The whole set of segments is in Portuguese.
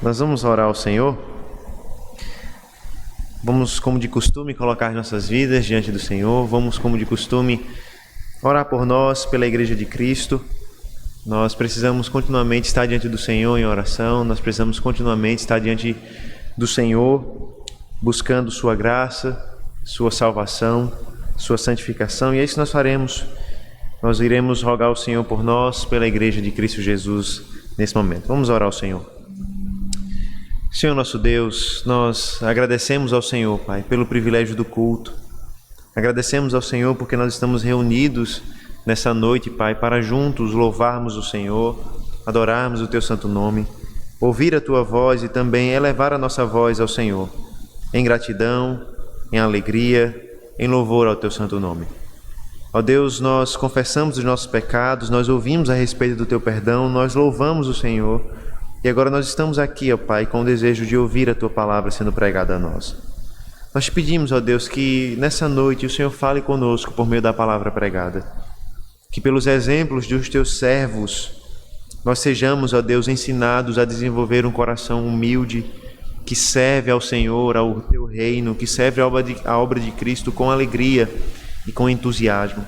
Nós vamos orar ao Senhor. Vamos, como de costume, colocar nossas vidas diante do Senhor. Vamos, como de costume, orar por nós, pela Igreja de Cristo. Nós precisamos continuamente estar diante do Senhor em oração. Nós precisamos continuamente estar diante do Senhor, buscando Sua graça, Sua salvação, Sua santificação. E é isso que nós faremos. Nós iremos rogar ao Senhor por nós, pela Igreja de Cristo Jesus, nesse momento. Vamos orar ao Senhor. Senhor nosso Deus, nós agradecemos ao Senhor, Pai, pelo privilégio do culto. Agradecemos ao Senhor porque nós estamos reunidos nessa noite, Pai, para juntos louvarmos o Senhor, adorarmos o Teu santo nome, ouvir a Tua voz e também elevar a nossa voz ao Senhor, em gratidão, em alegria, em louvor ao Teu santo nome. Ó Deus, nós confessamos os nossos pecados, nós ouvimos a respeito do Teu perdão, nós louvamos o Senhor. E agora nós estamos aqui, ó Pai, com o desejo de ouvir a Tua palavra sendo pregada a nós. Nós te pedimos, ó Deus, que nessa noite o Senhor fale conosco por meio da palavra pregada. Que pelos exemplos dos Teus servos nós sejamos, ó Deus, ensinados a desenvolver um coração humilde que serve ao Senhor, ao Teu reino, que serve a obra de Cristo com alegria e com entusiasmo.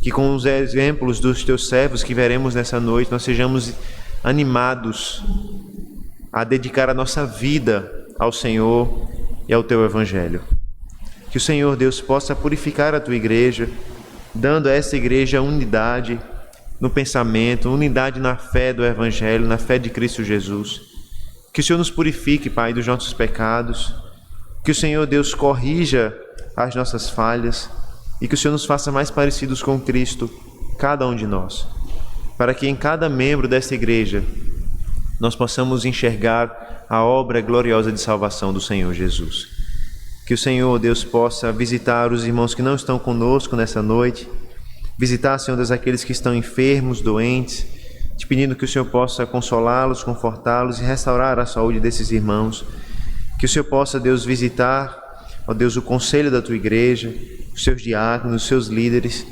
Que com os exemplos dos Teus servos que veremos nessa noite nós sejamos animados a dedicar a nossa vida ao Senhor e ao Teu Evangelho. Que o Senhor, Deus, possa purificar a Tua igreja, dando a essa igreja unidade no pensamento, unidade na fé do Evangelho, na fé de Cristo Jesus. Que o Senhor nos purifique, Pai, dos nossos pecados. Que o Senhor, Deus, corrija as nossas falhas e que o Senhor nos faça mais parecidos com Cristo, cada um de nós, para que em cada membro desta igreja nós possamos enxergar a obra gloriosa de salvação do Senhor Jesus. Que o Senhor, Deus, possa visitar os irmãos que não estão conosco nessa noite, visitar, Senhor Deus, aqueles que estão enfermos, doentes, te pedindo que o Senhor possa consolá-los, confortá-los e restaurar a saúde desses irmãos. Que o Senhor possa, Deus, visitar, ó Deus, o conselho da Tua igreja, os seus diáconos, os seus líderes,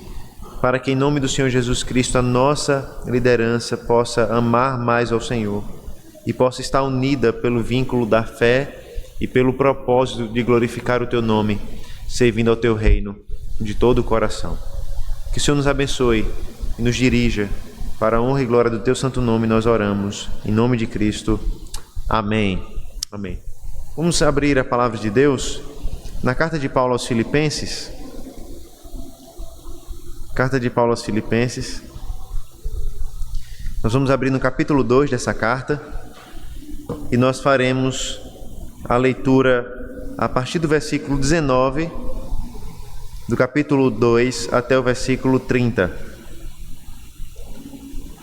para que em nome do Senhor Jesus Cristo a nossa liderança possa amar mais ao Senhor e possa estar unida pelo vínculo da fé e pelo propósito de glorificar o Teu nome, servindo ao Teu reino de todo o coração. Que o Senhor nos abençoe e nos dirija para a honra e glória do Teu santo nome. Nós oramos em nome de Cristo. Amém. Amém. Vamos abrir a palavra de Deus na carta de Paulo aos Filipenses. Carta de Paulo aos Filipenses. Nós vamos abrir no capítulo 2 dessa carta e nós faremos a leitura a partir do versículo 19 do capítulo 2 até o versículo 30.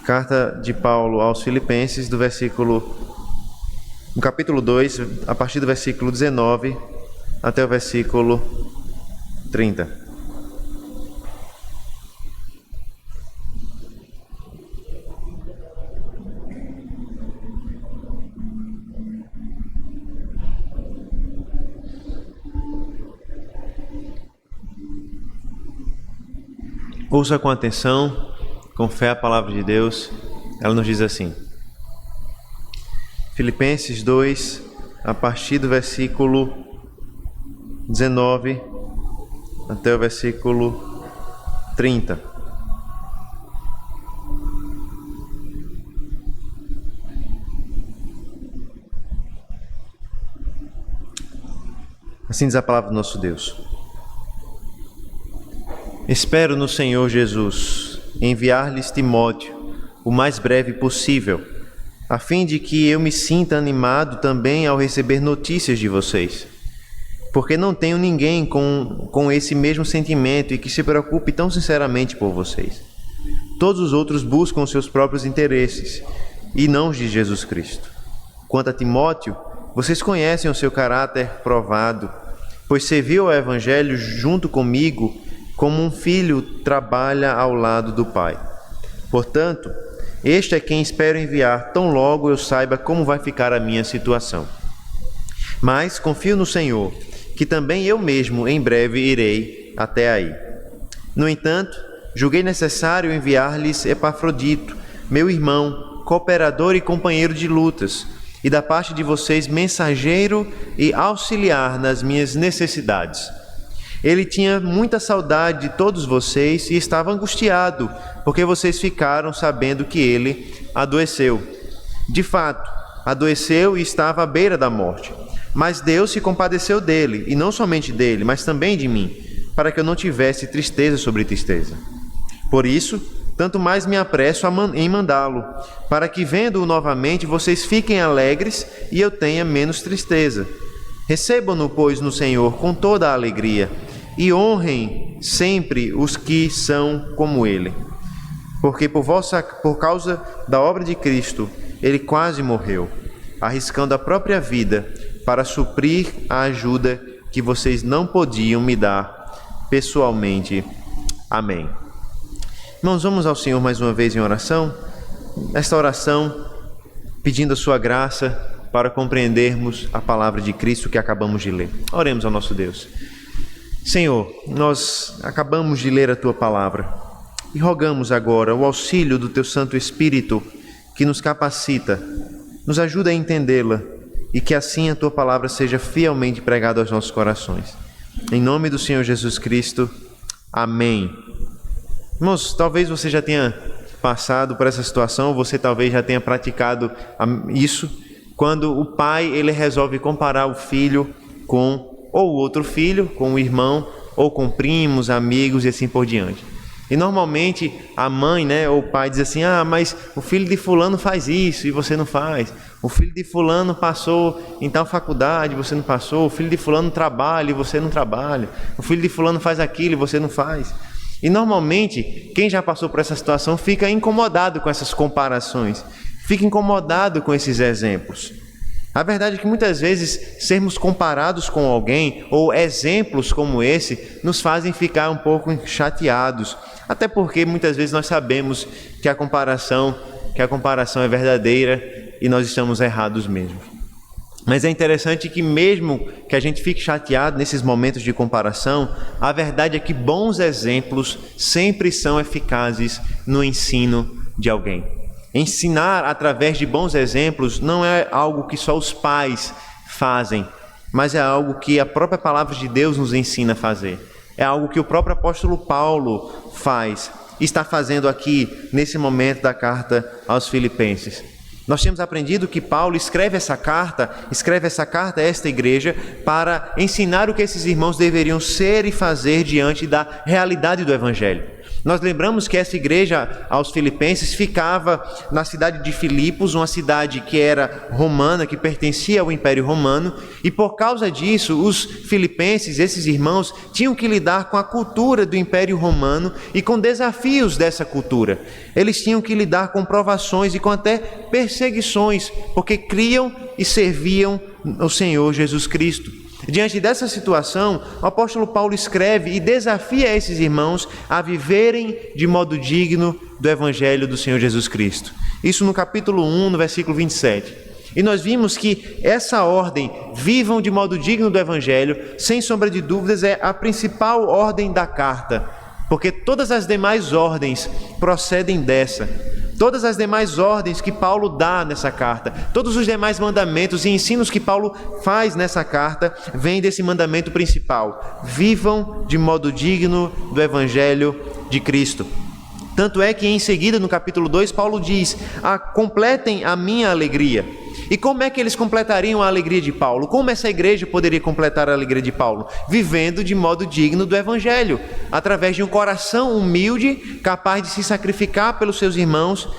Carta de Paulo aos Filipenses, no capítulo 2, a partir do versículo 19 até o versículo 30. Ouça com atenção, com fé a palavra de Deus. Ela nos diz assim: Filipenses 2, a partir do versículo 19 até o versículo 30. Assim diz a palavra do nosso Deus. Espero no Senhor Jesus enviar-lhes Timóteo o mais breve possível, a fim de que eu me sinta animado também ao receber notícias de vocês, porque não tenho ninguém com esse mesmo sentimento e que se preocupe tão sinceramente por vocês. Todos os outros buscam os seus próprios interesses e não os de Jesus Cristo. Quanto a Timóteo, vocês conhecem o seu caráter provado, pois serviu ao Evangelho junto comigo como um filho trabalha ao lado do Pai. Portanto, este é quem espero enviar tão logo eu saiba como vai ficar a minha situação. Mas confio no Senhor, que também eu mesmo em breve irei até aí. No entanto, julguei necessário enviar-lhes Epafrodito, meu irmão, cooperador e companheiro de lutas, e da parte de vocês mensageiro e auxiliar nas minhas necessidades. Ele tinha muita saudade de todos vocês e estava angustiado, porque vocês ficaram sabendo que ele adoeceu. De fato, adoeceu e estava à beira da morte. Mas Deus se compadeceu dele, e não somente dele, mas também de mim, para que eu não tivesse tristeza sobre tristeza. Por isso, tanto mais me apresso em mandá-lo, para que, vendo-o novamente, vocês fiquem alegres e eu tenha menos tristeza. Recebam-no, pois, no Senhor com toda a alegria, e honrem sempre os que são como ele. Porque por causa da obra de Cristo, ele quase morreu, arriscando a própria vida para suprir a ajuda que vocês não podiam me dar pessoalmente. Amém. Irmãos, vamos ao Senhor mais uma vez em oração. Esta oração pedindo a sua graça para compreendermos a palavra de Cristo que acabamos de ler. Oremos ao nosso Deus. Senhor, nós acabamos de ler a Tua palavra e rogamos agora o auxílio do Teu Santo Espírito que nos capacita, nos ajuda a entendê-la e que assim a Tua palavra seja fielmente pregada aos nossos corações. Em nome do Senhor Jesus Cristo, amém. Irmãos, talvez você já tenha passado por essa situação, você talvez já tenha praticado isso, quando o pai ele resolve comparar o filho com ou outro filho, com o irmão, ou com primos, amigos e assim por diante. E normalmente a mãe, ou o pai diz assim, mas o filho de fulano faz isso e você não faz. O filho de fulano passou em tal faculdade e você não passou. O filho de fulano trabalha e você não trabalha. O filho de fulano faz aquilo e você não faz. E normalmente quem já passou por essa situação fica incomodado com essas comparações. Fica incomodado com esses exemplos. A verdade é que muitas vezes sermos comparados com alguém ou exemplos como esse nos fazem ficar um pouco chateados, até porque muitas vezes nós sabemos que a comparação é verdadeira e nós estamos errados mesmo. Mas é interessante que mesmo que a gente fique chateado nesses momentos de comparação, a verdade é que bons exemplos sempre são eficazes no ensino de alguém. Ensinar através de bons exemplos não é algo que só os pais fazem, mas é algo que a própria palavra de Deus nos ensina a fazer. É algo que o próprio apóstolo Paulo faz, está fazendo aqui nesse momento da carta aos Filipenses. Nós temos aprendido que Paulo escreve essa carta a esta igreja para ensinar o que esses irmãos deveriam ser e fazer diante da realidade do Evangelho. Nós lembramos que essa igreja aos Filipenses ficava na cidade de Filipos, uma cidade que era romana, que pertencia ao Império Romano, e por causa disso, os filipenses, esses irmãos, tinham que lidar com a cultura do Império Romano e com desafios dessa cultura. Eles tinham que lidar com provações e com até perseguições, porque criam e serviam o Senhor Jesus Cristo. Diante dessa situação, o apóstolo Paulo escreve e desafia esses irmãos a viverem de modo digno do Evangelho do Senhor Jesus Cristo. Isso no capítulo 1, no versículo 27. E nós vimos que essa ordem, vivam de modo digno do Evangelho, sem sombra de dúvidas, é a principal ordem da carta, porque todas as demais ordens procedem dessa. Todas as demais ordens que Paulo dá nessa carta, todos os demais mandamentos e ensinos que Paulo faz nessa carta, vêm desse mandamento principal: vivam de modo digno do Evangelho de Cristo. Tanto é que em seguida, no capítulo 2, Paulo diz: completem a minha alegria. E como é que eles completariam a alegria de Paulo? Como essa igreja poderia completar a alegria de Paulo? Vivendo de modo digno do Evangelho, através de um coração humilde, capaz de se sacrificar pelos seus irmãos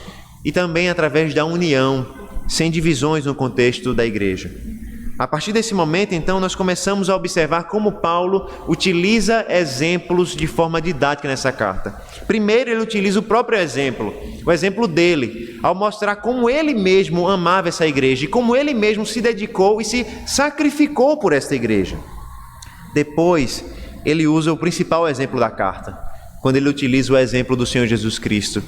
e também através da união, sem divisões no contexto da igreja. A partir desse momento, então, nós começamos a observar como Paulo utiliza exemplos de forma didática nessa carta. Primeiro, ele utiliza o próprio exemplo, o exemplo dele, ao mostrar como ele mesmo amava essa igreja e como ele mesmo se dedicou e se sacrificou por esta igreja. Depois, ele usa o principal exemplo da carta, quando ele utiliza o exemplo do Senhor Jesus Cristo.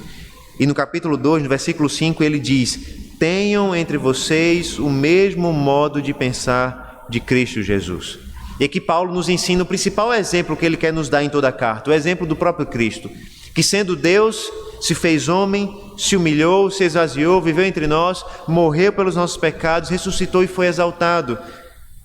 E no capítulo 2, no versículo 5, ele diz: tenham entre vocês o mesmo modo de pensar de Cristo Jesus. E aqui Paulo nos ensina o principal exemplo que ele quer nos dar em toda a carta, o exemplo do próprio Cristo, que sendo Deus, se fez homem, se humilhou, se esvaziou, viveu entre nós, morreu pelos nossos pecados, ressuscitou e foi exaltado.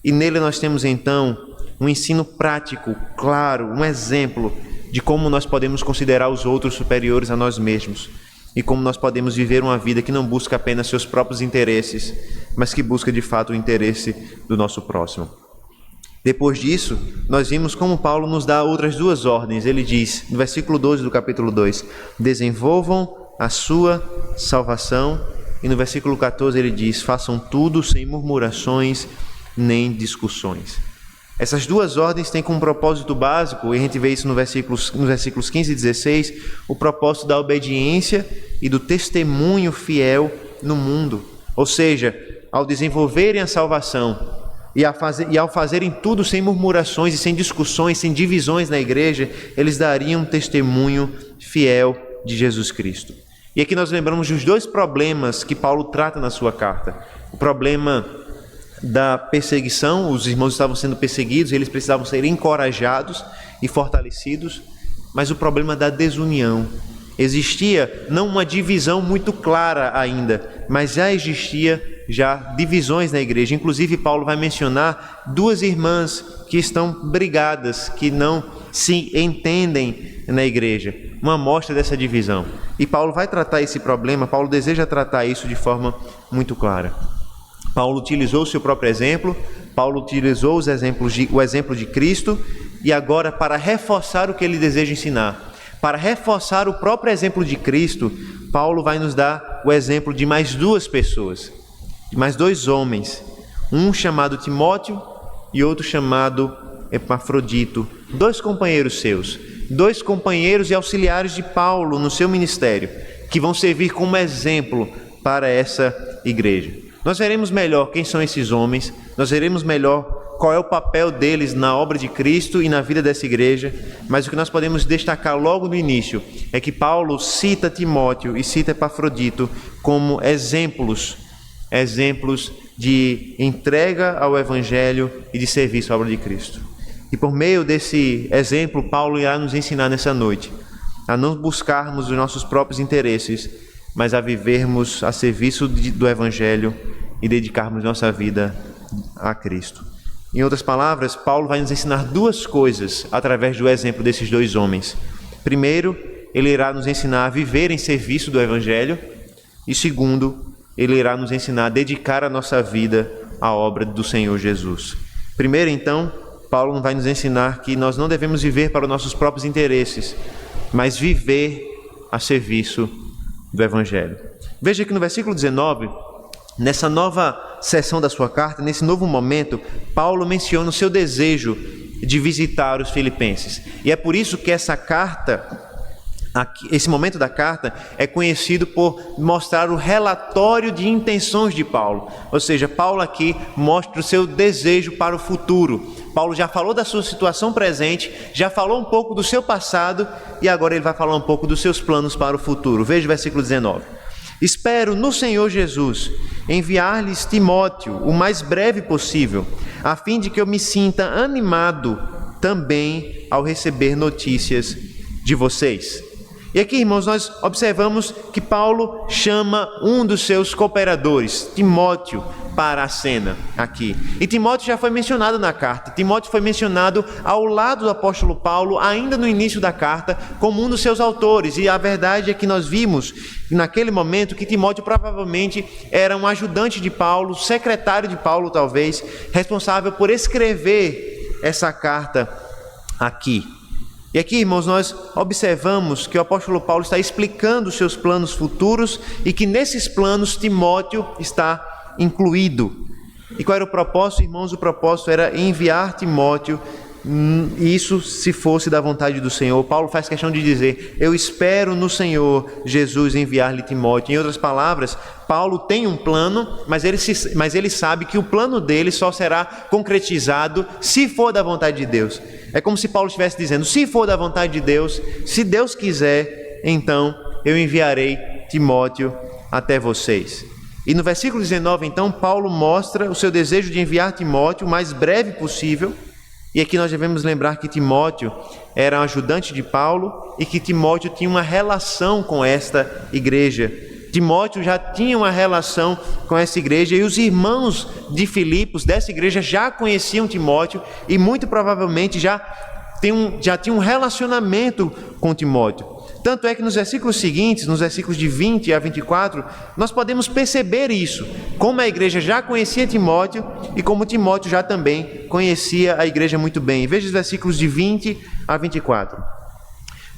E nele nós temos então um ensino prático, claro, um exemplo de como nós podemos considerar os outros superiores a nós mesmos e como nós podemos viver uma vida que não busca apenas seus próprios interesses, mas que busca de fato o interesse do nosso próximo. Depois disso, nós vimos como Paulo nos dá outras duas ordens. Ele diz, no versículo 12 do capítulo 2, desenvolvam a sua salvação. E no versículo 14 ele diz, façam tudo sem murmurações nem discussões. Essas duas ordens têm como propósito básico, e a gente vê isso nos versículos 15 e 16, o propósito da obediência e do testemunho fiel no mundo. Ou seja, ao desenvolverem a salvação e ao fazerem tudo sem murmurações e sem discussões, sem divisões na igreja, eles dariam um testemunho fiel de Jesus Cristo. E aqui nós lembramos dos dois problemas que Paulo trata na sua carta. O problema da perseguição, os irmãos estavam sendo perseguidos, eles precisavam ser encorajados e fortalecidos, mas o problema da desunião. Existia não uma divisão muito clara ainda, mas já existia divisões na igreja. Inclusive Paulo vai mencionar duas irmãs que estão brigadas, que não se entendem na igreja, uma amostra dessa divisão. E Paulo vai tratar esse problema, Paulo deseja tratar isso de forma muito clara. Paulo utilizou o seu próprio exemplo, Paulo utilizou o exemplo de Cristo, e agora, para reforçar o que ele deseja ensinar, para reforçar o próprio exemplo de Cristo, Paulo vai nos dar o exemplo de mais duas pessoas, de mais dois homens, um chamado Timóteo e outro chamado Epafrodito, dois companheiros seus, dois companheiros e auxiliares de Paulo no seu ministério, que vão servir como exemplo para essa igreja. Nós veremos melhor quem são esses homens, nós veremos melhor qual é o papel deles na obra de Cristo e na vida dessa igreja, mas o que nós podemos destacar logo no início é que Paulo cita Timóteo e cita Epafrodito como exemplos de entrega ao Evangelho e de serviço à obra de Cristo. E por meio desse exemplo, Paulo irá nos ensinar nessa noite a não buscarmos os nossos próprios interesses, mas a vivermos a serviço do Evangelho e dedicarmos nossa vida a Cristo. Em outras palavras, Paulo vai nos ensinar duas coisas através do exemplo desses dois homens. Primeiro, ele irá nos ensinar a viver em serviço do Evangelho, e segundo, ele irá nos ensinar a dedicar a nossa vida à obra do Senhor Jesus. Primeiro, então, Paulo vai nos ensinar que nós não devemos viver para os nossos próprios interesses, mas viver a serviço do Evangelho. Veja que no versículo 19, nessa nova seção da sua carta, nesse novo momento, Paulo menciona o seu desejo de visitar os filipenses. E é por isso que essa carta, esse momento da carta, é conhecido por mostrar o relatório de intenções de Paulo. Ou seja, Paulo aqui mostra o seu desejo para o futuro. Paulo já falou da sua situação presente, já falou um pouco do seu passado e agora ele vai falar um pouco dos seus planos para o futuro. Veja o versículo 19. Espero no Senhor Jesus enviar-lhes Timóteo o mais breve possível, a fim de que eu me sinta animado também ao receber notícias de vocês. E aqui, irmãos, nós observamos que Paulo chama um dos seus cooperadores, Timóteo, para a cena aqui. E Timóteo já foi mencionado na carta. Timóteo foi mencionado ao lado do apóstolo Paulo, ainda no início da carta, como um dos seus autores. E a verdade é que nós vimos, naquele momento, que Timóteo provavelmente era um ajudante de Paulo, secretário de Paulo talvez, responsável por escrever essa carta aqui. E aqui, irmãos, nós observamos que o apóstolo Paulo está explicando os seus planos futuros e que nesses planos Timóteo está incluído. E qual era o propósito, irmãos? O propósito era enviar Timóteo, isso se fosse da vontade do Senhor. Paulo faz questão de dizer, eu espero no Senhor Jesus enviar-lhe Timóteo. Em outras palavras, Paulo tem um plano, mas ele sabe que o plano dele só será concretizado se for da vontade de Deus. É como se Paulo estivesse dizendo, se for da vontade de Deus, se Deus quiser, então eu enviarei Timóteo até vocês. E no versículo 19, então, Paulo mostra o seu desejo de enviar Timóteo o mais breve possível, E aqui nós devemos lembrar que Timóteo era um ajudante de Paulo e que Timóteo tinha uma relação com esta igreja. Timóteo já tinha uma relação com essa igreja e os irmãos de Filipos, dessa igreja, já conheciam Timóteo e muito provavelmente já tinham um relacionamento com Timóteo. Tanto é que nos versículos seguintes, nos versículos de 20 a 24, nós podemos perceber isso, como a igreja já conhecia Timóteo e como Timóteo já também conhecia a igreja muito bem. Veja os versículos de 20 a 24.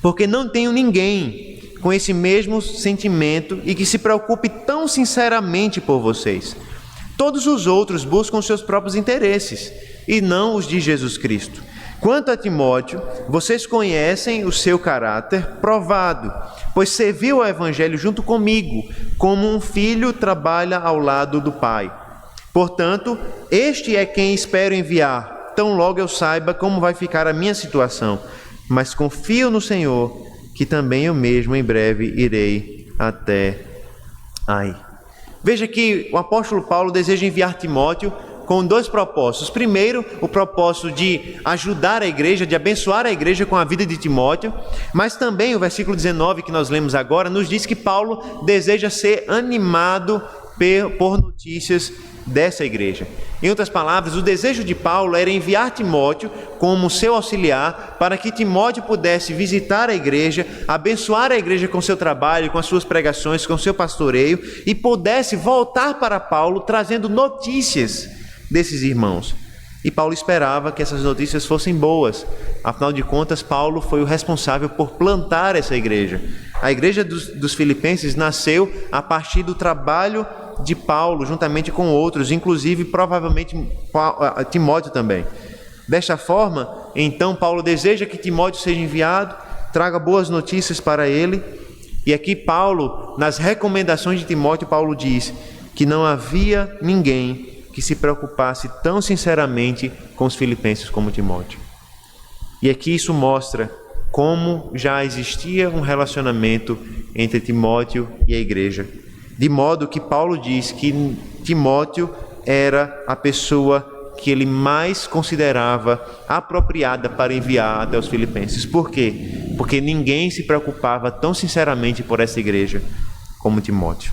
Porque não tenho ninguém com esse mesmo sentimento e que se preocupe tão sinceramente por vocês. Todos os outros buscam seus próprios interesses e não os de Jesus Cristo. Quanto a Timóteo, vocês conhecem o seu caráter provado, pois serviu ao Evangelho junto comigo, como um filho trabalha ao lado do pai. Portanto, este é quem espero enviar, tão logo eu saiba como vai ficar a minha situação. Mas confio no Senhor, que também eu mesmo em breve irei até aí. Veja que o apóstolo Paulo deseja enviar Timóteo com dois propósitos. Primeiro, o propósito de ajudar a igreja, de abençoar a igreja com a vida de Timóteo, mas também o versículo 19 que nós lemos agora nos diz que Paulo deseja ser animado por notícias dessa igreja. Em outras palavras, o desejo de Paulo era enviar Timóteo como seu auxiliar para que Timóteo pudesse visitar a igreja, abençoar a igreja com seu trabalho, com as suas pregações, com seu pastoreio e pudesse voltar para Paulo trazendo notícias desses irmãos. E Paulo esperava que essas notícias fossem boas. Afinal de contas, Paulo foi o responsável por plantar essa igreja. A igreja dos Filipenses nasceu a partir do trabalho de Paulo, juntamente com outros, inclusive provavelmente Timóteo também. Desta forma, então, Paulo deseja que Timóteo seja enviado, traga boas notícias para ele. E aqui Paulo, nas recomendações de Timóteo, Paulo diz que não havia ninguém que se preocupasse tão sinceramente com os filipenses como Timóteo. E aqui isso mostra como já existia um relacionamento entre Timóteo e a igreja, de modo que Paulo diz que Timóteo era a pessoa que ele mais considerava apropriada para enviar até os filipenses. Por quê? Porque ninguém se preocupava tão sinceramente por essa igreja como Timóteo.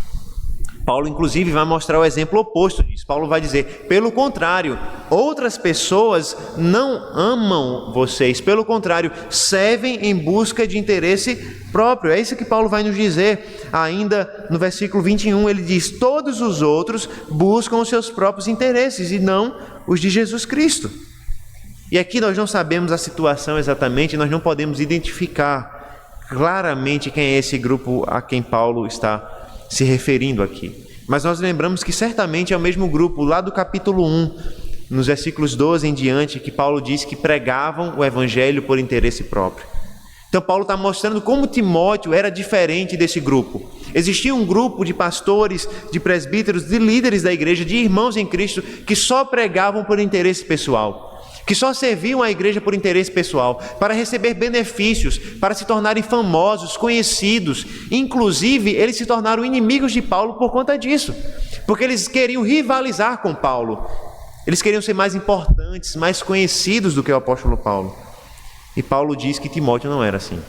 Paulo, inclusive, vai mostrar o exemplo oposto disso. Paulo vai dizer, pelo contrário, outras pessoas não amam vocês. Pelo contrário, servem em busca de interesse próprio. É isso que Paulo vai nos dizer. Ainda no versículo 21, ele diz, todos os outros buscam os seus próprios interesses e não os de Jesus Cristo. E aqui nós não sabemos a situação exatamente, nós não podemos identificar claramente quem é esse grupo a quem Paulo está se referindo aqui. Mas nós lembramos que certamente é o mesmo grupo lá do capítulo 1, nos versículos 12 em diante, que Paulo diz que pregavam o evangelho por interesse próprio. Então Paulo está mostrando como Timóteo era diferente desse grupo. Existia um grupo de pastores, de presbíteros, de líderes da igreja, de irmãos em Cristo, que só pregavam por interesse pessoal, que só serviam à igreja por interesse pessoal, para receber benefícios, para se tornarem famosos, conhecidos. Inclusive, eles se tornaram inimigos de Paulo por conta disso, porque eles queriam rivalizar com Paulo. Eles queriam ser mais importantes, mais conhecidos do que o apóstolo Paulo. E Paulo diz que Timóteo não era assim.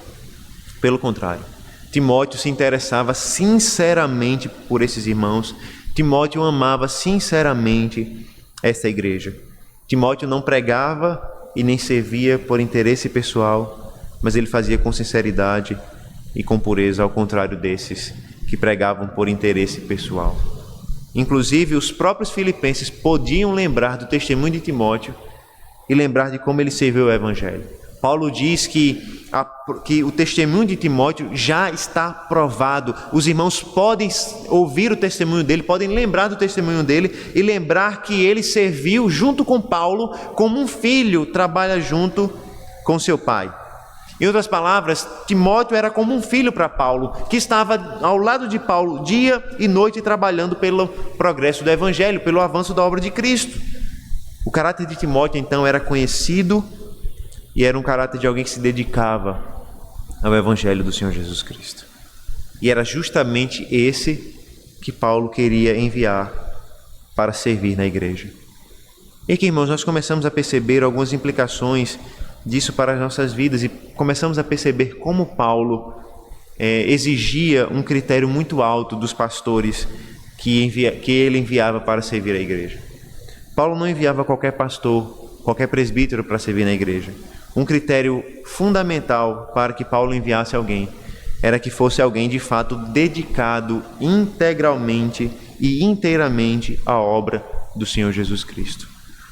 Pelo contrário, Timóteo se interessava sinceramente por esses irmãos. Timóteo amava sinceramente essa igreja. Timóteo não pregava e nem servia por interesse pessoal, mas ele fazia com sinceridade e com pureza, ao contrário desses que pregavam por interesse pessoal. Inclusive, os próprios filipenses podiam lembrar do testemunho de Timóteo e lembrar de como ele serviu o evangelho. Paulo diz que o testemunho de Timóteo já está provado. Os irmãos podem ouvir o testemunho dele, podem lembrar do testemunho dele e lembrar que ele serviu junto com Paulo como um filho trabalha junto com seu pai. Em outras palavras, Timóteo era como um filho para Paulo, que estava ao lado de Paulo dia e noite trabalhando pelo progresso do evangelho, pelo avanço da obra de Cristo. O caráter de Timóteo, então, era conhecido e era um caráter de alguém que se dedicava ao evangelho do Senhor Jesus Cristo. E era justamente esse que Paulo queria enviar para servir na igreja. E aqui, irmãos, nós começamos a perceber algumas implicações disso para as nossas vidas e começamos a perceber como Paulo exigia um critério muito alto dos pastores que ele enviava para servir a igreja. Paulo não enviava qualquer pastor, qualquer presbítero para servir na igreja. Um critério fundamental para que Paulo enviasse alguém era que fosse alguém de fato dedicado integralmente e inteiramente à obra do Senhor Jesus Cristo.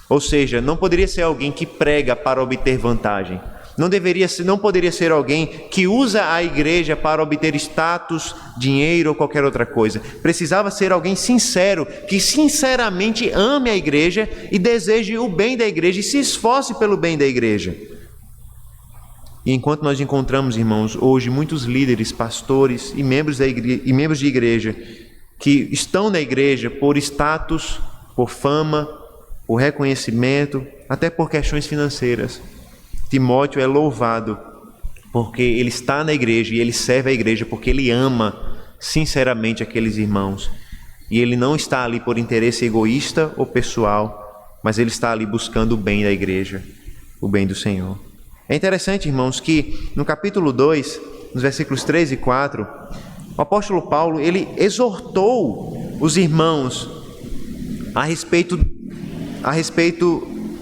Ou seja, não poderia ser alguém que prega para obter vantagem. Não poderia ser alguém que usa a igreja para obter status, dinheiro ou qualquer outra coisa. Precisava ser alguém sincero, que sinceramente ame a igreja e deseje o bem da igreja e se esforce pelo bem da igreja. E enquanto nós encontramos, irmãos, hoje muitos líderes, pastores e membros de igreja que estão na igreja por status, por fama, por reconhecimento, até por questões financeiras. Timóteo é louvado porque ele está na igreja e ele serve a igreja porque ele ama sinceramente aqueles irmãos. E ele não está ali por interesse egoísta ou pessoal, mas ele está ali buscando o bem da igreja, o bem do Senhor. É interessante, irmãos, que no capítulo 2, nos versículos 3 e 4, o apóstolo Paulo, ele exortou os irmãos a respeito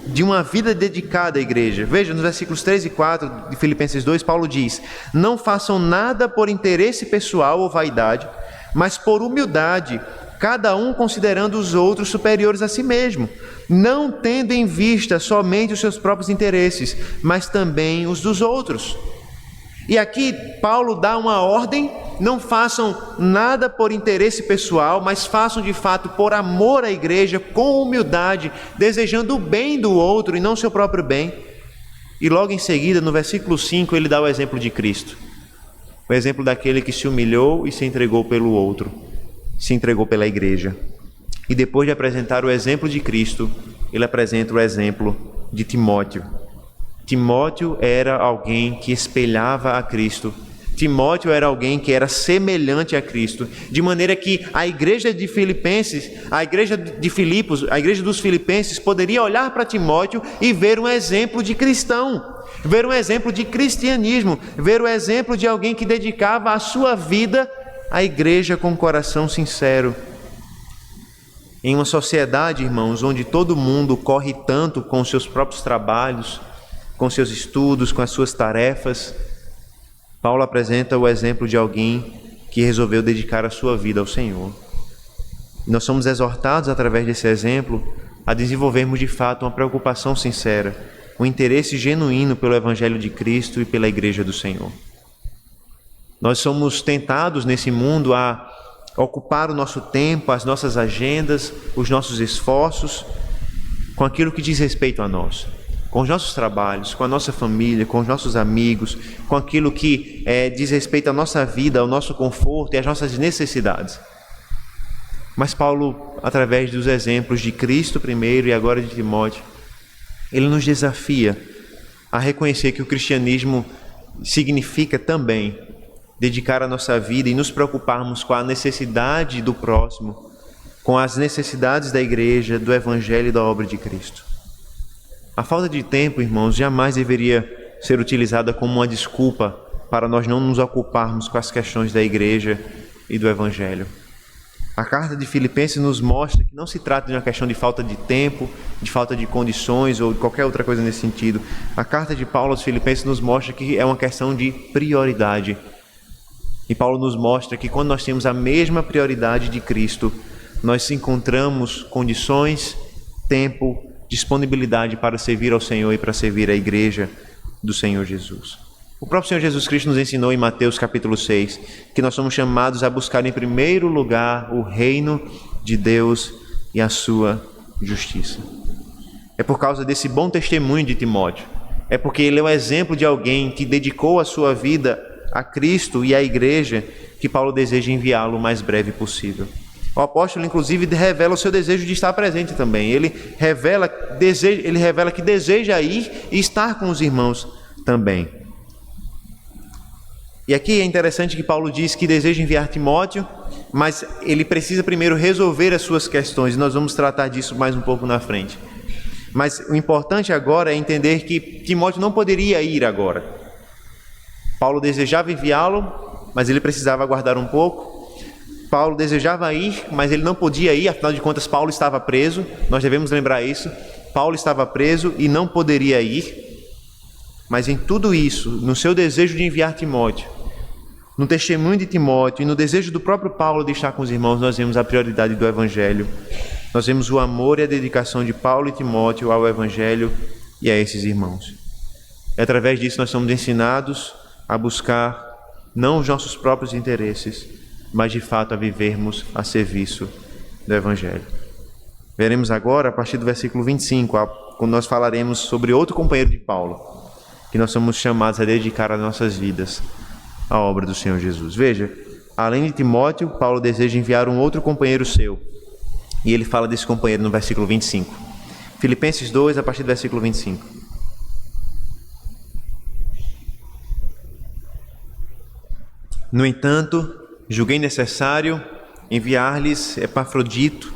de uma vida dedicada à igreja. Veja, nos versículos 3 e 4 de Filipenses 2, Paulo diz: não façam nada por interesse pessoal ou vaidade, mas por humildade, cada um considerando os outros superiores a si mesmo, não tendo em vista somente os seus próprios interesses, mas também os dos outros. E aqui Paulo dá uma ordem: não façam nada por interesse pessoal, mas façam de fato por amor à igreja, com humildade, desejando o bem do outro e não seu próprio bem. E logo em seguida, no versículo 5, ele dá o exemplo de Cristo. O exemplo daquele que se humilhou e se entregou pelo outro, se entregou pela igreja. E depois de apresentar o exemplo de Cristo, ele apresenta o exemplo de Timóteo. Timóteo era alguém que espelhava a Cristo. Timóteo era alguém que era semelhante a Cristo, de maneira que a igreja de Filipenses, a igreja de Filipos, a igreja dos Filipenses poderia olhar para Timóteo e ver um exemplo de cristão, ver um exemplo de cristianismo, ver o exemplo de alguém que dedicava a sua vida à igreja com um coração sincero. Em uma sociedade, irmãos, onde todo mundo corre tanto com os seus próprios trabalhos, com seus estudos, com as suas tarefas, Paulo apresenta o exemplo de alguém que resolveu dedicar a sua vida ao Senhor. E nós somos exortados, através desse exemplo, a desenvolvermos de fato uma preocupação sincera, um interesse genuíno pelo Evangelho de Cristo e pela Igreja do Senhor. Nós somos tentados nesse mundo a ocupar o nosso tempo, as nossas agendas, os nossos esforços com aquilo que diz respeito a nós, com os nossos trabalhos, com a nossa família, com os nossos amigos, com aquilo que diz respeito à nossa vida, ao nosso conforto e às nossas necessidades. Mas Paulo, através dos exemplos de Cristo primeiro e agora de Timóteo, ele nos desafia a reconhecer que o cristianismo significa também dedicar a nossa vida e nos preocuparmos com a necessidade do próximo, com as necessidades da igreja, do Evangelho e da obra de Cristo. A falta de tempo, irmãos, jamais deveria ser utilizada como uma desculpa para nós não nos ocuparmos com as questões da igreja e do Evangelho. A carta de Filipenses nos mostra que não se trata de uma questão de falta de tempo, de falta de condições ou de qualquer outra coisa nesse sentido. A carta de Paulo aos Filipenses nos mostra que é uma questão de prioridade. E Paulo nos mostra que quando nós temos a mesma prioridade de Cristo, nós encontramos condições, tempo, disponibilidade para servir ao Senhor e para servir a igreja do Senhor Jesus. O próprio Senhor Jesus Cristo nos ensinou em Mateus capítulo 6 que nós somos chamados a buscar em primeiro lugar o reino de Deus e a sua justiça. É por causa desse bom testemunho de Timóteo, é porque ele é o exemplo de alguém que dedicou a sua vida a Cristo e à igreja, que Paulo deseja enviá-lo o mais breve possível. O apóstolo, inclusive, revela o seu desejo de estar presente também. Ele revela que deseja ir e estar com os irmãos também. E aqui é interessante que Paulo diz que deseja enviar Timóteo, mas ele precisa primeiro resolver as suas questões, e nós vamos tratar disso mais um pouco na frente. Mas o importante agora é entender que Timóteo não poderia ir agora. Paulo desejava enviá-lo, mas ele precisava aguardar um pouco. Paulo desejava ir, mas ele não podia ir, afinal de contas Paulo estava preso. Nós devemos lembrar isso. Paulo estava preso e não poderia ir. Mas em tudo isso, no seu desejo de enviar Timóteo, no testemunho de Timóteo e no desejo do próprio Paulo de estar com os irmãos, nós vemos a prioridade do Evangelho. Nós vemos o amor e a dedicação de Paulo e Timóteo ao Evangelho e a esses irmãos. E através disso nós somos ensinados a buscar não os nossos próprios interesses, mas de fato a vivermos a serviço do Evangelho. Veremos agora, a partir do versículo 25, quando nós falaremos sobre outro companheiro de Paulo, que nós somos chamados a dedicar as nossas vidas à obra do Senhor Jesus. Veja, além de Timóteo, Paulo deseja enviar um outro companheiro seu. E ele fala desse companheiro no versículo 25. Filipenses 2, a partir do versículo 25. No entanto, julguei necessário enviar-lhes Epafrodito,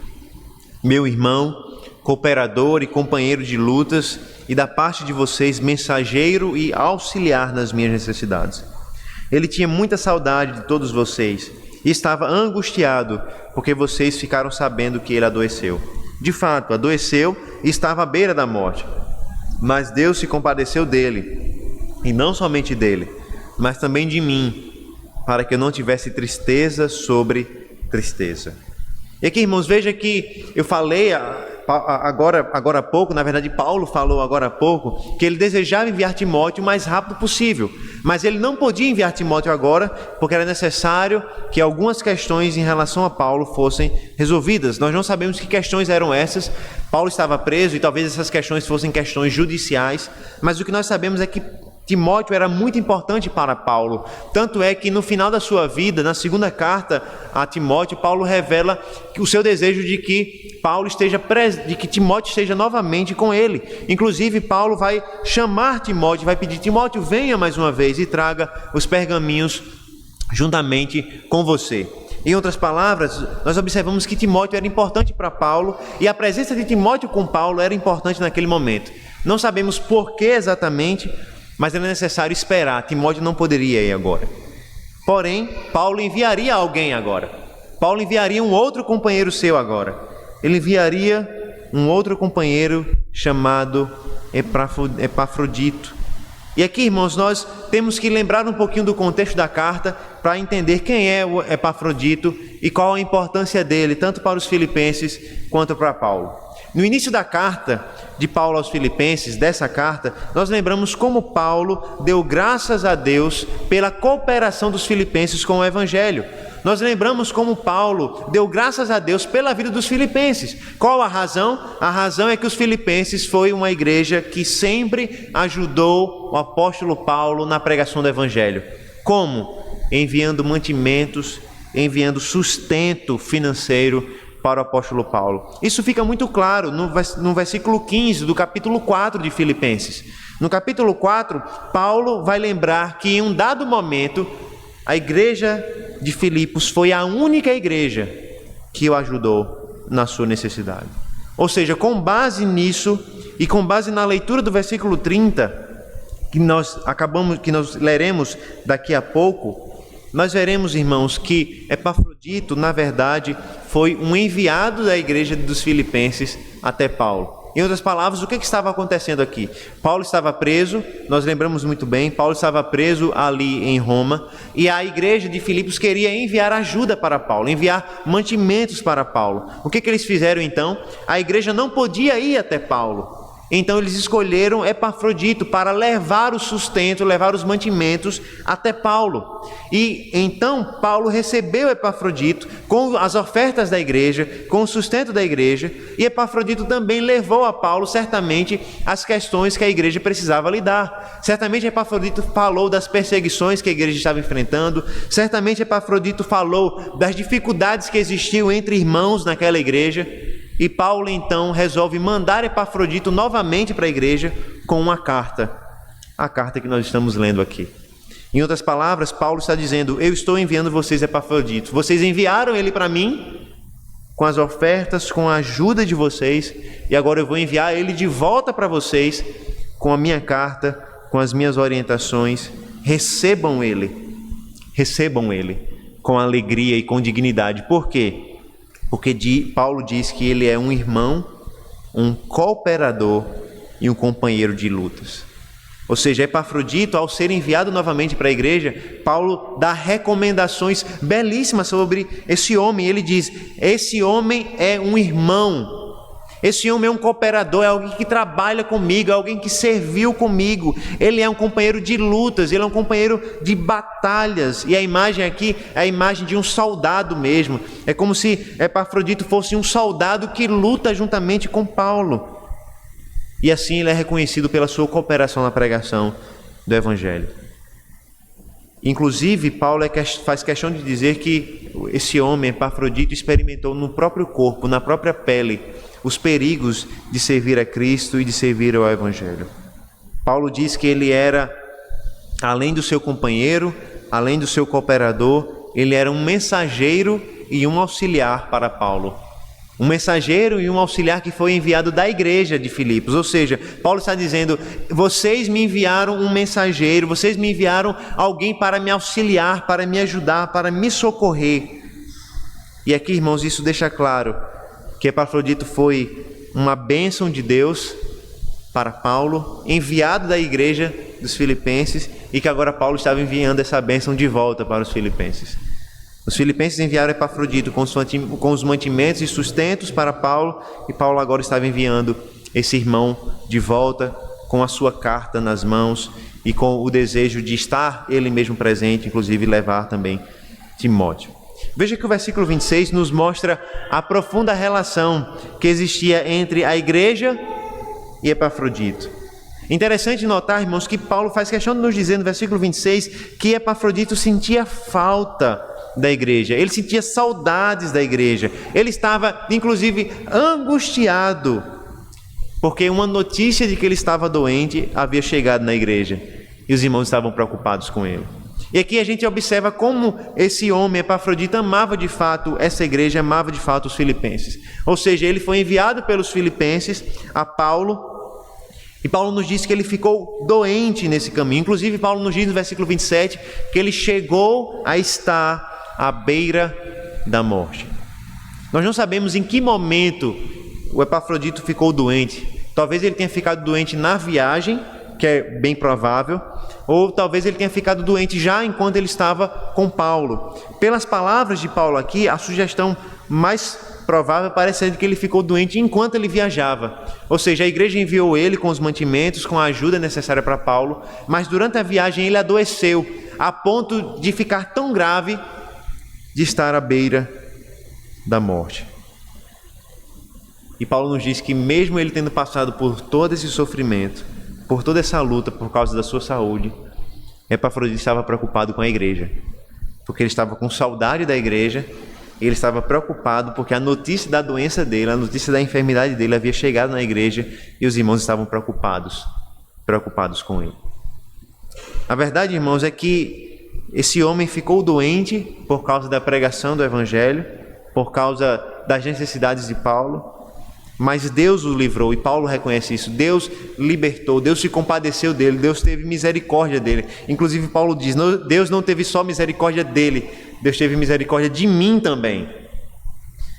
meu irmão, cooperador e companheiro de lutas, e da parte de vocês, mensageiro e auxiliar nas minhas necessidades. Ele tinha muita saudade de todos vocês e estava angustiado porque vocês ficaram sabendo que ele adoeceu. De fato, adoeceu e estava à beira da morte. Mas Deus se compadeceu dele, e não somente dele, mas também de mim, para que eu não tivesse tristeza sobre tristeza. E aqui, irmãos, veja que eu falei agora há pouco, na verdade Paulo falou agora há pouco, que ele desejava enviar Timóteo o mais rápido possível, mas ele não podia enviar Timóteo agora, porque era necessário que algumas questões em relação a Paulo fossem resolvidas. Nós não sabemos que questões eram essas. Paulo estava preso e talvez essas questões fossem questões judiciais, mas o que nós sabemos é que Timóteo era muito importante para Paulo, tanto é que no final da sua vida, na segunda carta a Timóteo, Paulo revela que o seu desejo de que Timóteo esteja novamente com ele. Inclusive Paulo vai chamar Timóteo, vai pedir: Timóteo, venha mais uma vez e traga os pergaminhos juntamente com você. Em outras palavras, nós observamos que Timóteo era importante para Paulo e a presença de Timóteo com Paulo era importante naquele momento. Não sabemos por que exatamente, mas era necessário esperar. Timóteo não poderia ir agora. Porém, Paulo enviaria alguém agora. Paulo enviaria um outro companheiro seu agora. Ele enviaria um outro companheiro chamado Epafrodito. E aqui, irmãos, nós temos que lembrar um pouquinho do contexto da carta para entender quem é o Epafrodito e qual a importância dele, tanto para os filipenses quanto para Paulo. No início da carta de Paulo aos Filipenses, dessa carta, nós lembramos como Paulo deu graças a Deus pela cooperação dos filipenses com o Evangelho. Nós lembramos como Paulo deu graças a Deus pela vida dos filipenses. Qual a razão? A razão é que os filipenses foi uma igreja que sempre ajudou o apóstolo Paulo na pregação do Evangelho. Como? Enviando mantimentos, enviando sustento financeiro para o apóstolo Paulo. Isso fica muito claro no versículo 15 do capítulo 4 de Filipenses. No capítulo 4, Paulo vai lembrar que em um dado momento, a igreja de Filipos foi a única igreja que o ajudou na sua necessidade. Ou seja, com base nisso e com base na leitura do versículo 30, que nós leremos daqui a pouco, nós veremos, irmãos, que Epafrodito, na verdade, foi um enviado da igreja dos Filipenses até Paulo. Em outras palavras, o que estava acontecendo aqui? Paulo estava preso, nós lembramos muito bem, Paulo estava preso ali em Roma, e a igreja de Filipos queria enviar ajuda para Paulo, enviar mantimentos para Paulo. O que eles fizeram então? A igreja não podia ir até Paulo. Então eles escolheram Epafrodito para levar o sustento, levar os mantimentos até Paulo. E então Paulo recebeu Epafrodito com as ofertas da igreja, com o sustento da igreja, e Epafrodito também levou a Paulo certamente as questões que a igreja precisava lidar. Certamente Epafrodito falou das perseguições que a igreja estava enfrentando, certamente Epafrodito falou das dificuldades que existiam entre irmãos naquela igreja. E Paulo então resolve mandar Epafrodito novamente para a igreja com uma carta, a carta que nós estamos lendo aqui. Em outras palavras, Paulo está dizendo: eu estou enviando vocês Epafrodito. Vocês enviaram ele para mim com as ofertas, com a ajuda de vocês, e agora eu vou enviar ele de volta para vocês com a minha carta, com as minhas orientações. Recebam ele com alegria e com dignidade. Por quê? Porque Paulo diz que ele é um irmão, um cooperador e um companheiro de lutas. Ou seja, Epafrodito, ao ser enviado novamente para a igreja, Paulo dá recomendações belíssimas sobre esse homem. Ele diz: esse homem é um irmão, esse homem é um cooperador, é alguém que trabalha comigo, é alguém que serviu comigo, ele é um companheiro de lutas, ele é um companheiro de batalhas. E a imagem aqui é a imagem de um soldado mesmo. É como se Epafrodito fosse um soldado que luta juntamente com Paulo. E assim ele é reconhecido pela sua cooperação na pregação do Evangelho. Inclusive, Paulo faz questão de dizer que esse homem, Epafrodito, experimentou no próprio corpo, na própria pele, os perigos de servir a Cristo e de servir ao Evangelho. Paulo diz que ele era, além do seu companheiro, além do seu cooperador, ele era um mensageiro e um auxiliar para Paulo. Um mensageiro e um auxiliar que foi enviado da igreja de Filipos. Ou seja, Paulo está dizendo: vocês me enviaram um mensageiro, vocês me enviaram alguém para me auxiliar, para me ajudar, para me socorrer. E aqui, irmãos, isso deixa claro que Epafrodito foi uma bênção de Deus para Paulo, enviado da igreja dos filipenses, e que agora Paulo estava enviando essa bênção de volta para os filipenses. Os filipenses enviaram Epafrodito com os mantimentos e sustentos para Paulo, e Paulo agora estava enviando esse irmão de volta com a sua carta nas mãos e com o desejo de estar ele mesmo presente, inclusive levar também Timóteo. Veja que o versículo 26 nos mostra a profunda relação que existia entre a igreja e Epafrodito. Interessante notar, irmãos, que Paulo faz questão de nos dizer no versículo 26 que Epafrodito sentia falta da igreja, ele sentia saudades da igreja, ele estava inclusive angustiado, porque uma notícia de que ele estava doente havia chegado na igreja, e os irmãos estavam preocupados com ele. E aqui a gente observa como esse homem, Epafrodito, amava de fato essa igreja, amava de fato os filipenses. Ou seja, ele foi enviado pelos filipenses a Paulo, e Paulo nos diz que ele ficou doente nesse caminho. Inclusive, Paulo nos diz no versículo 27 que ele chegou a estar à beira da morte. Nós não sabemos em que momento o Epafrodito ficou doente. Talvez ele tenha ficado doente na viagem, que é bem provável, ou talvez ele tenha ficado doente já enquanto ele estava com Paulo. Pelas palavras de Paulo aqui, a sugestão mais provável parece ser que ele ficou doente enquanto ele viajava. Ou seja, a igreja enviou ele com os mantimentos, com a ajuda necessária para Paulo, mas durante a viagem ele adoeceu, a ponto de ficar tão grave de estar à beira da morte. E Paulo nos diz que mesmo ele tendo passado por todo esse sofrimento, por toda essa luta por causa da sua saúde, Epafrodito estava preocupado com a igreja, porque ele estava com saudade da igreja, e ele estava preocupado porque a notícia da doença dele, a notícia da enfermidade dele havia chegado na igreja, e os irmãos estavam preocupados com ele. A verdade, irmãos, é que esse homem ficou doente por causa da pregação do Evangelho, por causa das necessidades de Paulo, mas Deus o livrou, e Paulo reconhece isso. Deus libertou, Deus se compadeceu dele, Deus teve misericórdia dele. Inclusive Paulo diz: Deus não teve só misericórdia dele, Deus teve misericórdia de mim também.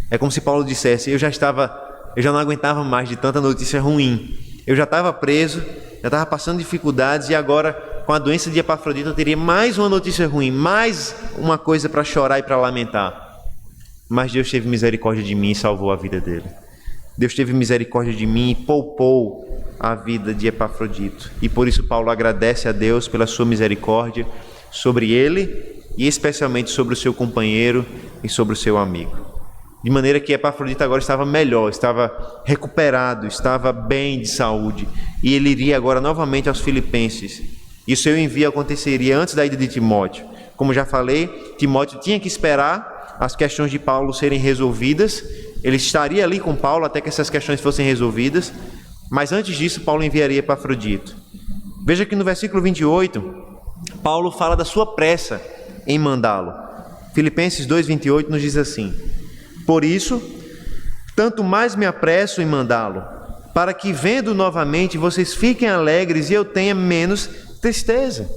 É como se Paulo dissesse: eu já não aguentava mais de tanta notícia ruim, eu já estava preso, já estava passando dificuldades, e agora com a doença de Epafrodito eu teria mais uma notícia ruim, mais uma coisa para chorar e para lamentar. Mas Deus teve misericórdia de mim e salvou a vida dele. Deus teve misericórdia de mim e poupou a vida de Epafrodito. E por isso Paulo agradece a Deus pela sua misericórdia sobre ele e especialmente sobre o seu companheiro e sobre o seu amigo. De maneira que Epafrodito agora estava melhor, estava recuperado, estava bem de saúde. E ele iria agora novamente aos Filipenses. E o seu envio aconteceria antes da ida de Timóteo. Como já falei, Timóteo tinha que esperar as questões de Paulo serem resolvidas. Ele estaria ali com Paulo até que essas questões fossem resolvidas. Mas antes disso, Paulo enviaria Epafrodito. Veja que no versículo 28, Paulo fala da sua pressa em mandá-lo. Filipenses 2:28 nos diz assim: por isso, tanto mais me apresso em mandá-lo, para que, vendo novamente, vocês fiquem alegres e eu tenha menos tristeza.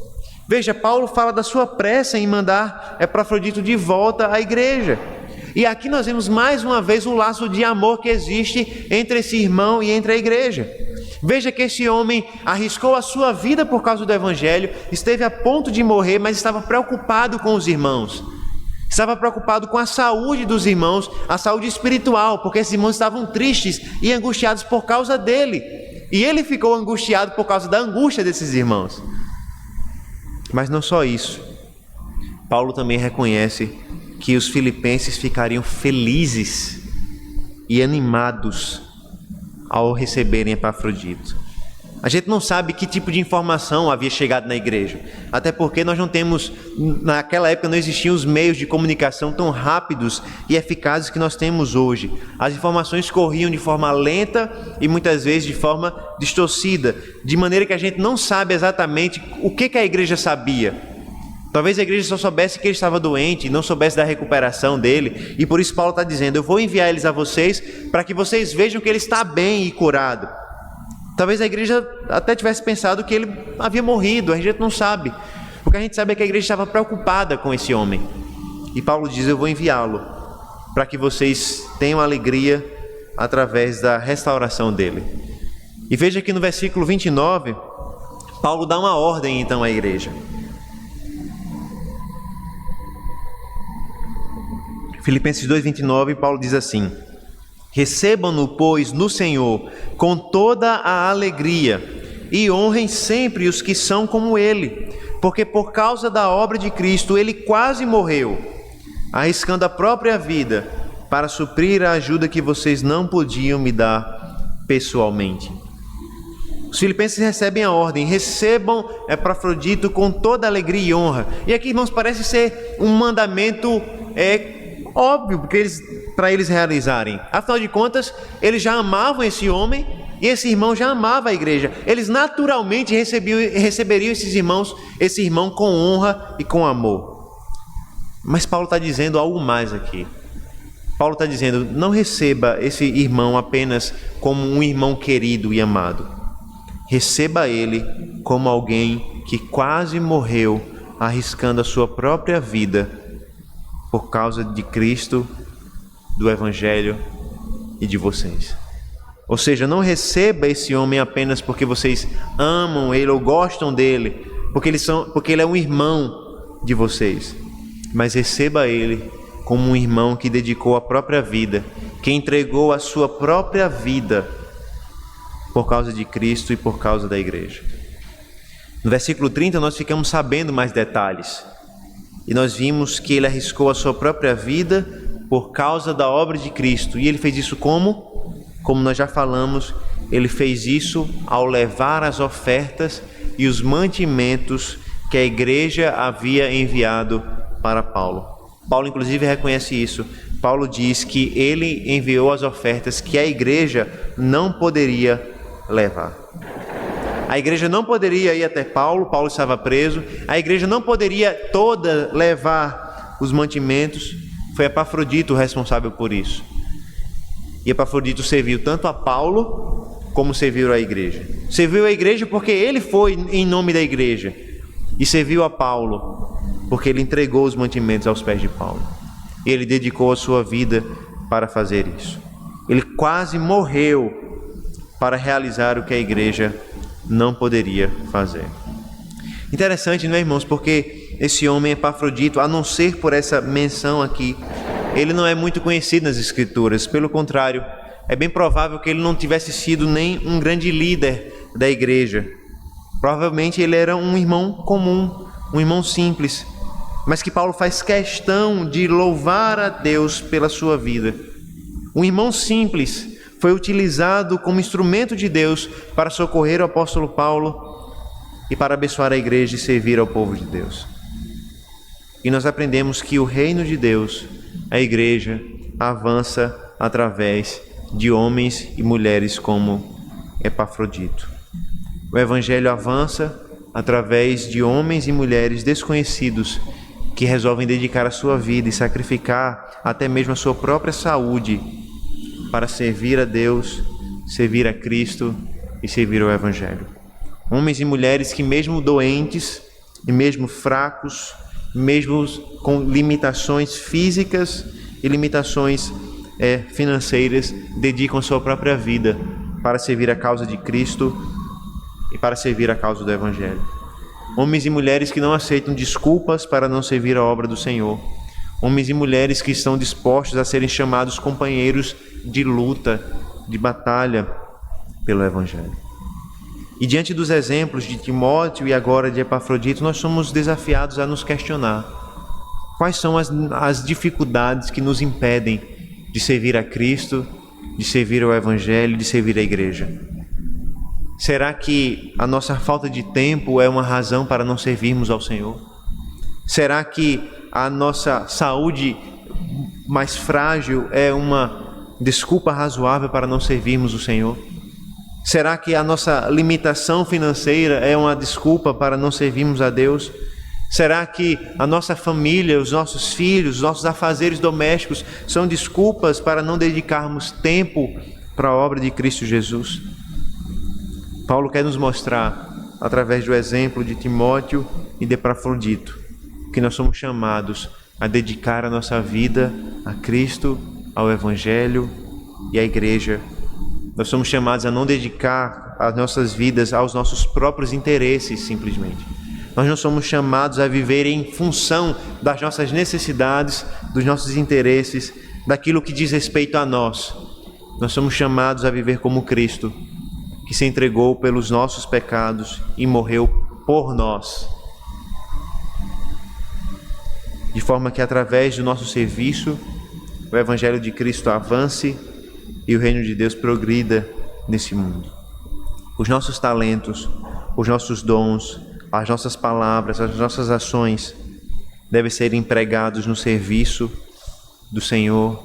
Veja, Paulo fala da sua pressa em mandar Epafrodito de volta à igreja. E aqui nós vemos mais uma vez um laço de amor que existe entre esse irmão e entre a igreja. Veja que esse homem arriscou a sua vida por causa do evangelho, esteve a ponto de morrer, mas estava preocupado com os irmãos. Estava preocupado com a saúde dos irmãos, a saúde espiritual, porque esses irmãos estavam tristes e angustiados por causa dele. E ele ficou angustiado por causa da angústia desses irmãos. Mas não só isso. Paulo também reconhece que os filipenses ficariam felizes e animados ao receberem Epafrodito. A gente não sabe que tipo de informação havia chegado na igreja, até porque nós não temos, naquela época não existiam os meios de comunicação tão rápidos e eficazes que nós temos hoje. As informações corriam de forma lenta e muitas vezes de forma distorcida, de maneira que a gente não sabe exatamente o que a igreja sabia. Talvez a igreja só soubesse que ele estava doente e não soubesse da recuperação dele, e por isso Paulo está dizendo: eu vou enviar eles a vocês para que vocês vejam que ele está bem e curado. Talvez a igreja até tivesse pensado que ele havia morrido, a gente não sabe. O que a gente sabe é que a igreja estava preocupada com esse homem. E Paulo diz: eu vou enviá-lo para que vocês tenham alegria através da restauração dele. E veja que no versículo 29, Paulo dá uma ordem então à igreja. Filipenses 2:29, Paulo diz assim: recebam-no, pois, no Senhor com toda a alegria e honrem sempre os que são como ele, porque por causa da obra de Cristo ele quase morreu, arriscando a própria vida para suprir a ajuda que vocês não podiam me dar pessoalmente. Os filipenses recebem a ordem: recebam Epafrodito com toda alegria e honra. E aqui, irmãos, parece ser um mandamento óbvio para eles realizarem. Afinal de contas, eles já amavam esse homem e esse irmão já amava a igreja. Eles naturalmente receberiam esse irmão com honra e com amor. Mas Paulo está dizendo algo mais aqui. Paulo está dizendo: não receba esse irmão apenas como um irmão querido e amado. Receba ele como alguém que quase morreu arriscando a sua própria vida por causa de Cristo, do Evangelho e de vocês. Ou seja, não receba esse homem apenas porque vocês amam ele ou gostam dele, porque ele é um irmão de vocês, mas receba ele como um irmão que dedicou a própria vida, que entregou a sua própria vida por causa de Cristo e por causa da igreja. No versículo 30 nós ficamos sabendo mais detalhes. E nós vimos que ele arriscou a sua própria vida por causa da obra de Cristo. E ele fez isso como? Como nós já falamos, ele fez isso ao levar as ofertas e os mantimentos que a igreja havia enviado para Paulo. Paulo, inclusive, reconhece isso. Paulo diz que ele enviou as ofertas que a igreja não poderia levar. A igreja não poderia ir até Paulo, Paulo estava preso. A igreja não poderia toda levar os mantimentos. Foi Epafrodito o responsável por isso. E Epafrodito serviu tanto a Paulo como serviu a igreja. Serviu a igreja porque ele foi em nome da igreja. E serviu a Paulo porque ele entregou os mantimentos aos pés de Paulo. E ele dedicou a sua vida para fazer isso. Ele quase morreu para realizar o que a igreja não poderia fazer. Interessante, não é, irmãos? Porque esse homem Epafrodito, a não ser por essa menção aqui, ele não é muito conhecido nas Escrituras. Pelo contrário, é bem provável que ele não tivesse sido nem um grande líder da igreja. Provavelmente ele era um irmão comum, um irmão simples, mas que Paulo faz questão de louvar a Deus pela sua vida. Um irmão simples foi utilizado como instrumento de Deus para socorrer o apóstolo Paulo e para abençoar a igreja e servir ao povo de Deus. E nós aprendemos que o reino de Deus, a igreja, avança através de homens e mulheres como Epafrodito. O evangelho avança através de homens e mulheres desconhecidos que resolvem dedicar a sua vida e sacrificar até mesmo a sua própria saúde para servir a Deus, servir a Cristo e servir ao Evangelho. Homens e mulheres que, mesmo doentes e mesmo fracos, mesmo com limitações físicas e limitações financeiras, dedicam a sua própria vida para servir a causa de Cristo e para servir a causa do Evangelho. Homens e mulheres que não aceitam desculpas para não servir a obra do Senhor. Homens e mulheres que estão dispostos a serem chamados companheiros de luta, de batalha pelo Evangelho. E diante dos exemplos de Timóteo e agora de Epafrodito, nós somos desafiados a nos questionar: quais são as dificuldades que nos impedem de servir a Cristo, de servir ao Evangelho, de servir a Igreja? Será que a nossa falta de tempo é uma razão para não servirmos ao Senhor? Será que a nossa saúde mais frágil é uma desculpa razoável para não servirmos o Senhor? Será que a nossa limitação financeira é uma desculpa para não servirmos a Deus? Será que a nossa família, os nossos filhos, os nossos afazeres domésticos são desculpas para não dedicarmos tempo para a obra de Cristo Jesus? Paulo quer nos mostrar, através do exemplo de Timóteo e de Epafrodito, que nós somos chamados a dedicar a nossa vida a Cristo, ao Evangelho e à Igreja. Nós somos chamados a não dedicar as nossas vidas aos nossos próprios interesses, simplesmente. Nós não somos chamados a viver em função das nossas necessidades, dos nossos interesses, daquilo que diz respeito a nós. Nós somos chamados a viver como Cristo, que se entregou pelos nossos pecados e morreu por nós. De forma que, através do nosso serviço, o Evangelho de Cristo avance e o reino de Deus progrida nesse mundo. Os nossos talentos, os nossos dons, as nossas palavras, as nossas ações devem ser empregados no serviço do Senhor,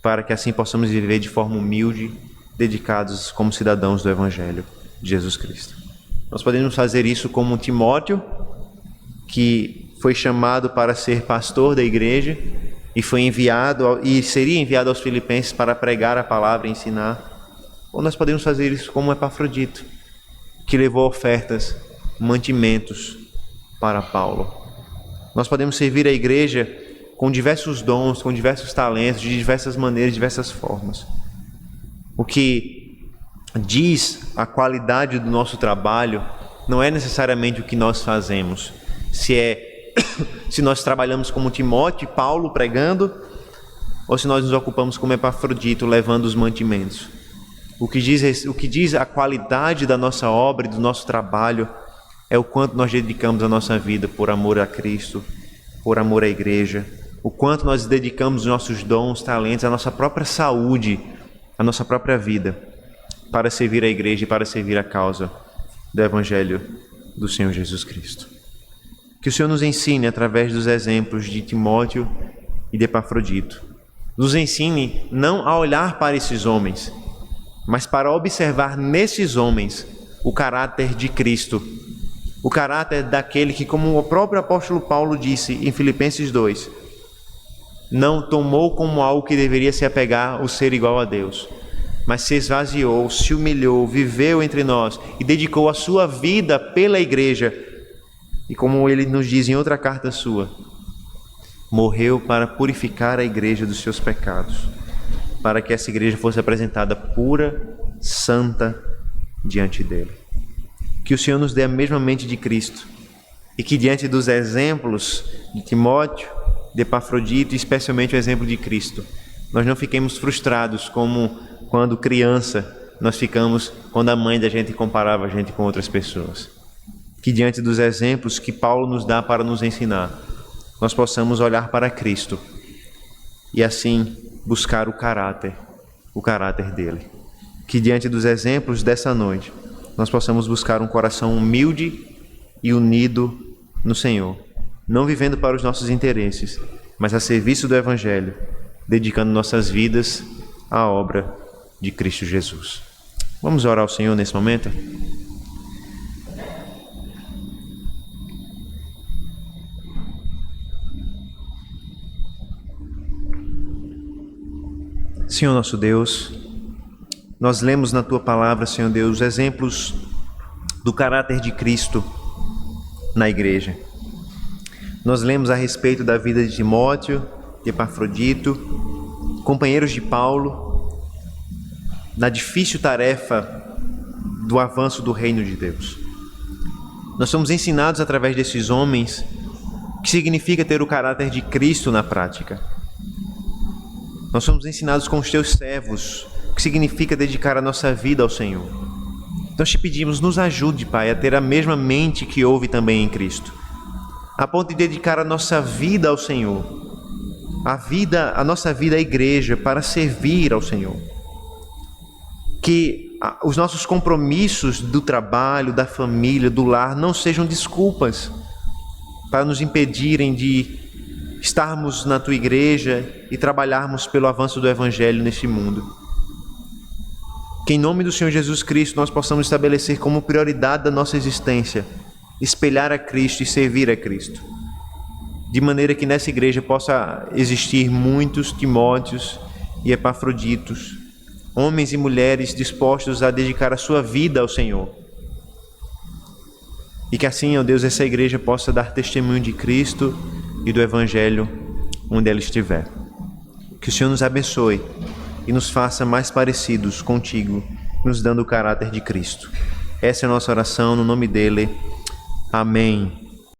para que assim possamos viver de forma humilde, dedicados como cidadãos do Evangelho de Jesus Cristo. Nós podemos fazer isso como Timóteo, que foi chamado para ser pastor da igreja e foi enviado e seria enviado aos Filipenses para pregar a palavra e ensinar. Ou nós podemos fazer isso como Epafrodito, que levou ofertas, mantimentos para Paulo. Nós podemos servir a igreja com diversos dons, com diversos talentos, de diversas maneiras, de diversas formas. O que diz a qualidade do nosso trabalho não é necessariamente o que nós fazemos. Se nós trabalhamos como Timóteo e Paulo pregando, ou se nós nos ocupamos como Epafrodito levando os mantimentos. O que diz a qualidade da nossa obra e do nosso trabalho é o quanto nós dedicamos a nossa vida por amor a Cristo, por amor à igreja, o quanto nós dedicamos os nossos dons, talentos, a nossa própria saúde, a nossa própria vida, para servir a igreja e para servir a causa do Evangelho do Senhor Jesus Cristo. Que o Senhor nos ensine, através dos exemplos de Timóteo e de Epafrodito, nos ensine não a olhar para esses homens, mas para observar nesses homens o caráter de Cristo, o caráter daquele que, como o próprio apóstolo Paulo disse em Filipenses 2, não tomou como algo que deveria se apegar o ser igual a Deus, mas se esvaziou, se humilhou, viveu entre nós e dedicou a sua vida pela igreja. E como ele nos diz em outra carta sua, morreu para purificar a igreja dos seus pecados, para que essa igreja fosse apresentada pura, santa diante dele. Que o Senhor nos dê a mesma mente de Cristo e que, diante dos exemplos de Timóteo, de Epafrodito e especialmente o exemplo de Cristo, nós não fiquemos frustrados como quando criança nós ficamos quando a mãe da gente comparava a gente com outras pessoas. Que diante dos exemplos que Paulo nos dá para nos ensinar, nós possamos olhar para Cristo e assim buscar o caráter dele. Que diante dos exemplos dessa noite, nós possamos buscar um coração humilde e unido no Senhor, não vivendo para os nossos interesses, mas a serviço do Evangelho, dedicando nossas vidas à obra de Cristo Jesus. Vamos orar ao Senhor nesse momento? Senhor nosso Deus, Nós lemos na Tua palavra, Senhor Deus, exemplos do caráter de Cristo na igreja. Nós lemos a respeito da vida de Timóteo, de Epafrodito, companheiros de Paulo, na difícil tarefa do avanço do reino de Deus. Nós somos ensinados através desses homens o que significa ter o caráter de Cristo na prática. Nós somos ensinados com os Teus servos o que significa dedicar a nossa vida ao Senhor. Nós te pedimos, nos ajude, Pai, a ter a mesma mente que houve também em Cristo, a ponto de dedicar a nossa vida ao Senhor, a nossa vida à igreja para servir ao Senhor. Que os nossos compromissos do trabalho, da família, do lar não sejam desculpas para nos impedirem de estarmos na Tua igreja e trabalharmos pelo avanço do Evangelho neste mundo. Que em nome do Senhor Jesus Cristo nós possamos estabelecer como prioridade da nossa existência espelhar a Cristo e servir a Cristo, de maneira que nessa igreja possa existir muitos Timóteos e Epafroditos, homens e mulheres dispostos a dedicar a sua vida ao Senhor. E que assim, ó Deus, essa igreja possa dar testemunho de Cristo e do Evangelho onde ela estiver. Que o Senhor nos abençoe e nos faça mais parecidos contigo, nos dando o caráter de Cristo. Essa é a nossa oração, no nome dele. Amém.